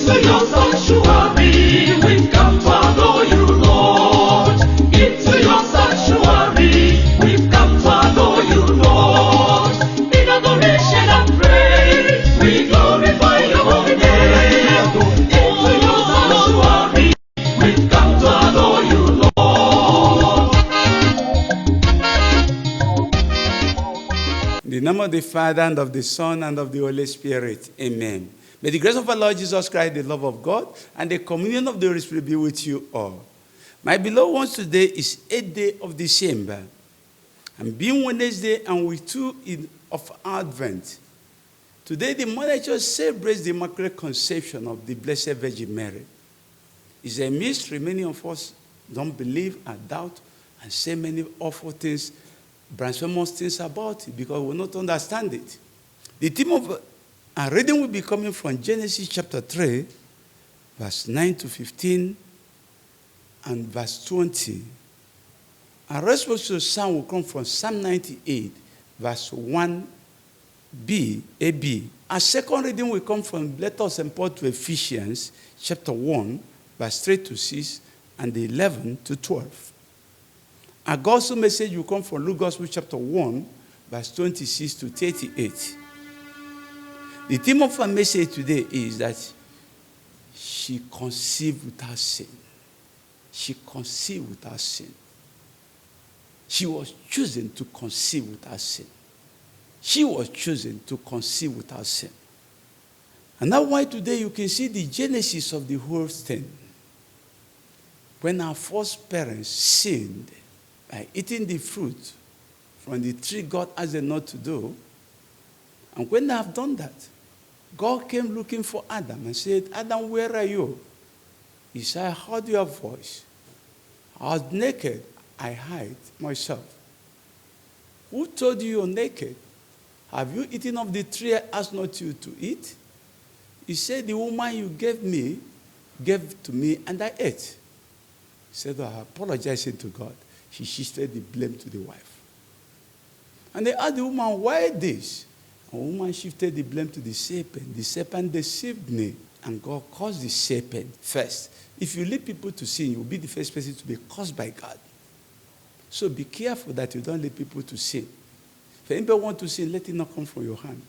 Into your sanctuary, we've come to adore you, Lord. Into your sanctuary, we've come to adore you, Lord. In adoration and praise, we glorify your holy name. Into your sanctuary, we've come to adore you, Lord. In the name of the Father, and of the Son, and of the Holy Spirit. Amen. May the grace of our Lord Jesus Christ, the love of God, and the communion of the Holy Spirit be with you all. My beloved ones, today is 8th day of December. And being Wednesday and week 2 of Advent. Today, the Mother Church celebrates the Immaculate Conception of the Blessed Virgin Mary. It's a mystery many of us don't believe and doubt and say many awful things, blasphemous things about it because we will not understand it. The theme of our reading will be coming from Genesis chapter 3, verse 9 to 15, and verse 20. Our response to the psalm will come from Psalm 98, verse 1b, AB. Our second reading will come from Letter of St. Paul to Ephesians, chapter 1, verse 3 to 6, and 11 to 12. Our gospel message will come from Luke Gospel, chapter 1, verse 26 to 38. The theme of our message today is that she conceived without sin. She conceived without sin. She was chosen to conceive without sin. She was chosen to conceive without sin. And that's why today you can see the genesis of the whole thing. When our first parents sinned by eating the fruit from the tree God asked them not to do, and when they have done that, God came looking for Adam and said, Adam, where are you? He said, I heard your voice. I was naked. I hide myself. Who told you you're naked? Have you eaten of the tree I asked not you to eat? He said, the woman you gave to me, and I ate. He said, I apologized to God. She shifted the blame to the wife. And they asked the woman, why this? A woman shifted the blame to the serpent. The serpent deceived me, and God caused the serpent first. If you lead people to sin, you'll be the first person to be caused by God. So be careful that you don't lead people to sin. If anybody wants to sin, let it not come from your hand.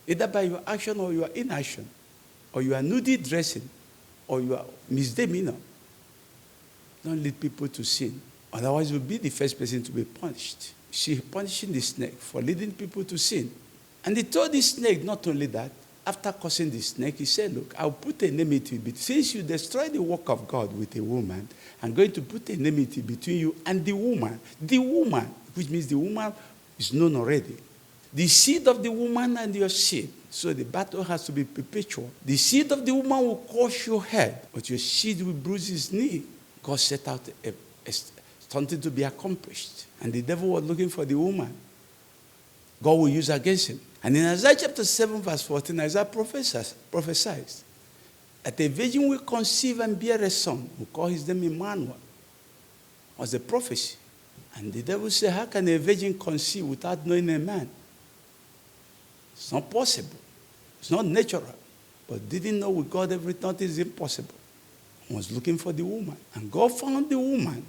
Either by your action or your inaction, or you are nudity dressing, or you are misdemeanor. Don't lead people to sin. Otherwise, you'll be the first person to be punished. She punishing the snake for leading people to sin. And he told the snake not only that, after cursing the snake, he said, look, I'll put enmity between, since you destroy the work of God with a woman, I'm going to put enmity between you and the woman, which means the woman is known already. The seed of the woman and your seed. So the battle has to be perpetual. The seed of the woman will crush your head, but your seed will bruise his knee. God set out something to be accomplished. And the devil was looking for the woman God will use against him. And in Isaiah chapter 7, verse 14, Isaiah prophesies that a virgin will conceive and bear a son. We'll call his name Emmanuel. It was a prophecy. And the devil said, how can a virgin conceive without knowing a man? It's not possible. It's not natural. But didn't know with God everything is impossible. He was looking for the woman. And God found the woman.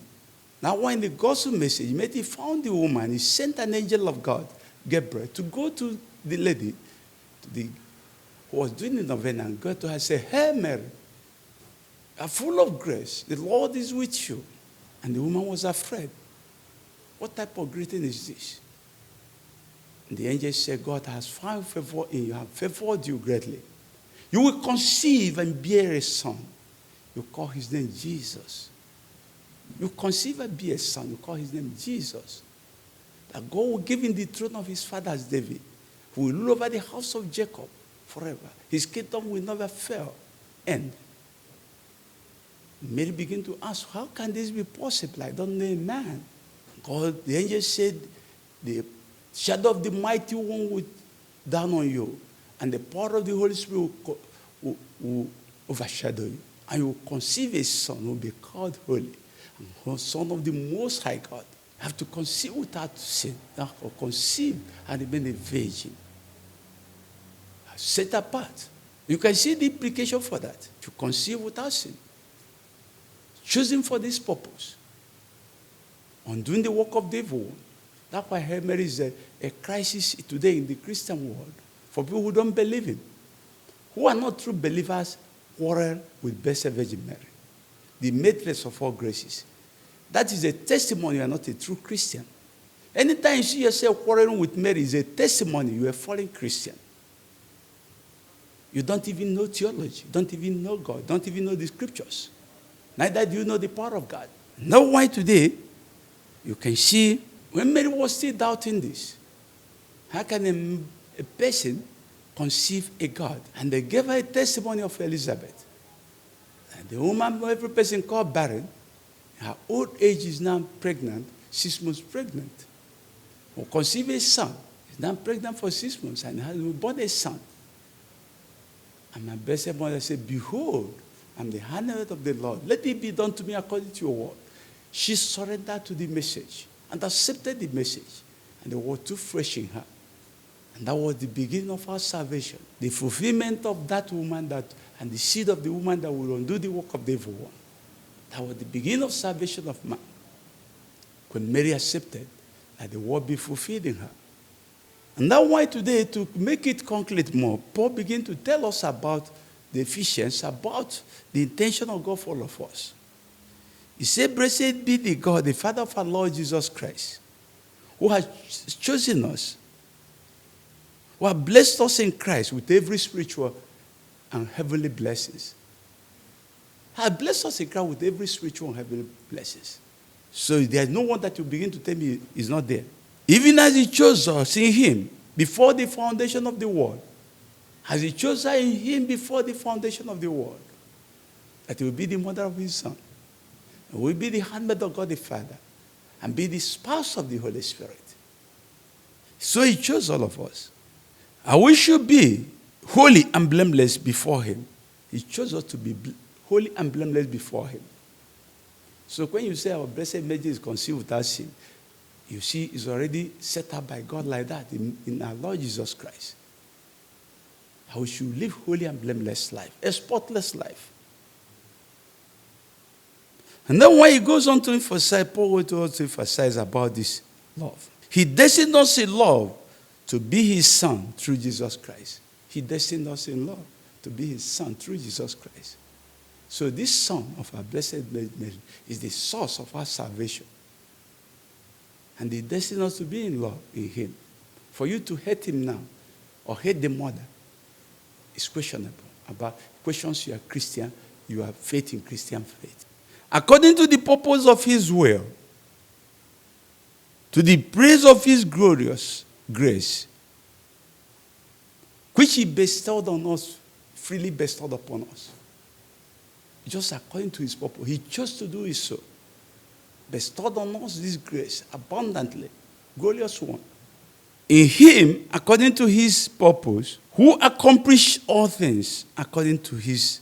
Now, when the gospel message, he found the woman. He sent an angel of God, Gabriel, to go to the lady who was doing the novena, and go to her and say, hey, Mary, you are full of grace. The Lord is with you. And the woman was afraid. What type of greeting is this? And the angel said, God has found favor in you, have favored you greatly. You will conceive and bear a son. You call his name Jesus. You conceive and bear a son. You call his name Jesus. That God will give him the throne of his father David, who will rule over the house of Jacob forever. His kingdom will never fail. End. Mary began to ask, how can this be possible? I don't know a man. God, the angel said, the shadow of the mighty one will down on you, and the power of the Holy Spirit will overshadow you. And you will conceive a son who will be called holy, and son of the Most High God. You have to conceive without sin. Therefore, conceive and remain a virgin. Set apart. You can see the implication for that. To conceive without sin. Chosen for this purpose. Undoing the work of the evil one. That's why Mary is a crisis today in the Christian world. For people who don't believe in. Who are not true believers quarrel with Blessed Virgin Mary. The matrix of all graces. That is a testimony you are not a true Christian. Anytime you see yourself quarreling with Mary, is a testimony you are a fallen Christian. You don't even know theology. You don't even know God. You don't even know the scriptures. Neither do you know the power of God. Now why today, you can see, when Mary was still doubting this, how can a person conceive a God? And they gave her a testimony of Elizabeth. And the woman, every person called barren, her old age is now pregnant, 6 months pregnant. Or conceive a son, is now pregnant for 6 months and has born a son. And my blessed mother said, behold, I'm the handmaid of the Lord. Let it be done to me according to your word. She surrendered to the message and accepted the message. And the word took fresh in her. And that was the beginning of our salvation. The fulfillment of that woman and the seed of the woman that will undo the work of the evil one. That was the beginning of salvation of man. When Mary accepted that the word be fulfilled in her. And that's why today, to make it concrete more, Paul began to tell us about the Ephesians, about the intention of God for all of us. He said, blessed be the God, the Father of our Lord Jesus Christ, who has chosen us, who has blessed us in Christ with every spiritual and heavenly blessings. Has blessed us in Christ with every spiritual and heavenly blessings. So there's no one that you begin to tell me is not there. Even as he chose us in him before the foundation of the world, as he chose us in him before the foundation of the world, that he will be the mother of his son, and will be the handmaid of God the Father, and be the spouse of the Holy Spirit. So he chose all of us. And we should be holy and blameless before him. He chose us to be holy and blameless before him. So when you say our blessed Mary is conceived without sin, you see, it's already set up by God like that in our Lord Jesus Christ. How we should live holy and blameless life, a spotless life. And then when he goes on to emphasize, Paul went on to emphasize about this love. He destined us in love to be his son through Jesus Christ. He destined us in love to be his son through Jesus Christ. So this son of our blessed Mary is the source of our salvation. And he destined us to be in love in him. For you to hate him now or hate the mother is questionable. About questions you are Christian, you have faith in Christian faith. According to the purpose of his will, to the praise of his glorious grace, which he bestowed on us, freely bestowed upon us. Just according to his purpose. He chose to do it so. Bestowed on us this grace abundantly. Glorious one. In him, according to his purpose, who accomplished all things according to his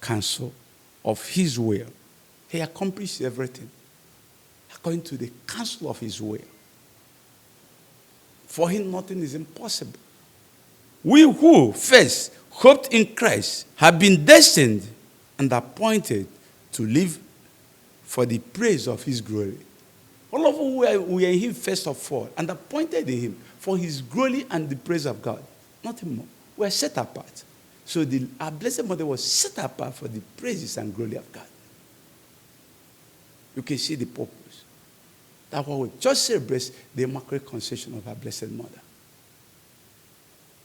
counsel of his will. He accomplished everything according to the counsel of his will. For him, nothing is impossible. We who first hoped in Christ have been destined and appointed to live for the praise of his glory. All of us, we are in him first of all, and appointed in him for his glory and the praise of God. Nothing more. We are set apart. So our blessed mother was set apart for the praises and glory of God. You can see the purpose. That's why we just celebrate the Immaculate Conception of our blessed mother.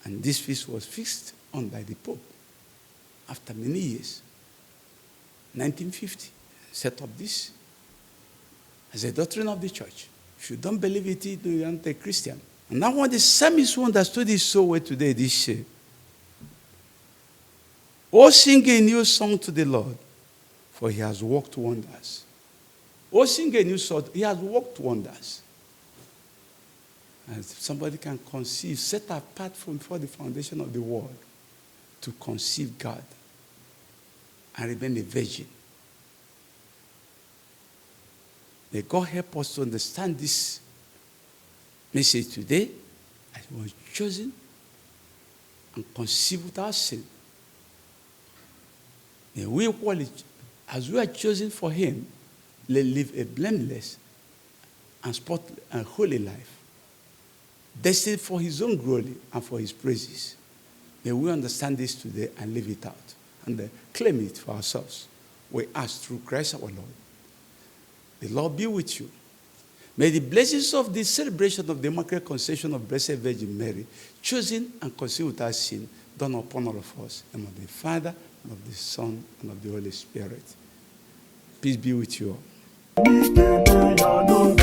And this feast was fixed on by the Pope after many years. 1950, set up this as a doctrine of the church. If you don't believe it, you aren't a Christian. And now when the psalmist who understood this so well today, this year, oh, sing a new song to the Lord, for he has worked wonders. Oh, sing a new song, he has worked wonders. And somebody can conceive, set apart from before the foundation of the world, to conceive God and remain a virgin. May God help us to understand this message today, as he was chosen and conceived without sin May we equally, as we are chosen for him, live a blameless and spotless and holy life, destined for his own glory and for his praises. May we understand this today and live it out and claim it for ourselves. We ask through Christ our Lord. The Lord be with you. May the blessings of this celebration of the Immaculate Conception of Blessed Virgin Mary, chosen and conceived without sin, done upon all of us, and of the Father, and of the Son, and of the Holy Spirit. Peace be with you all.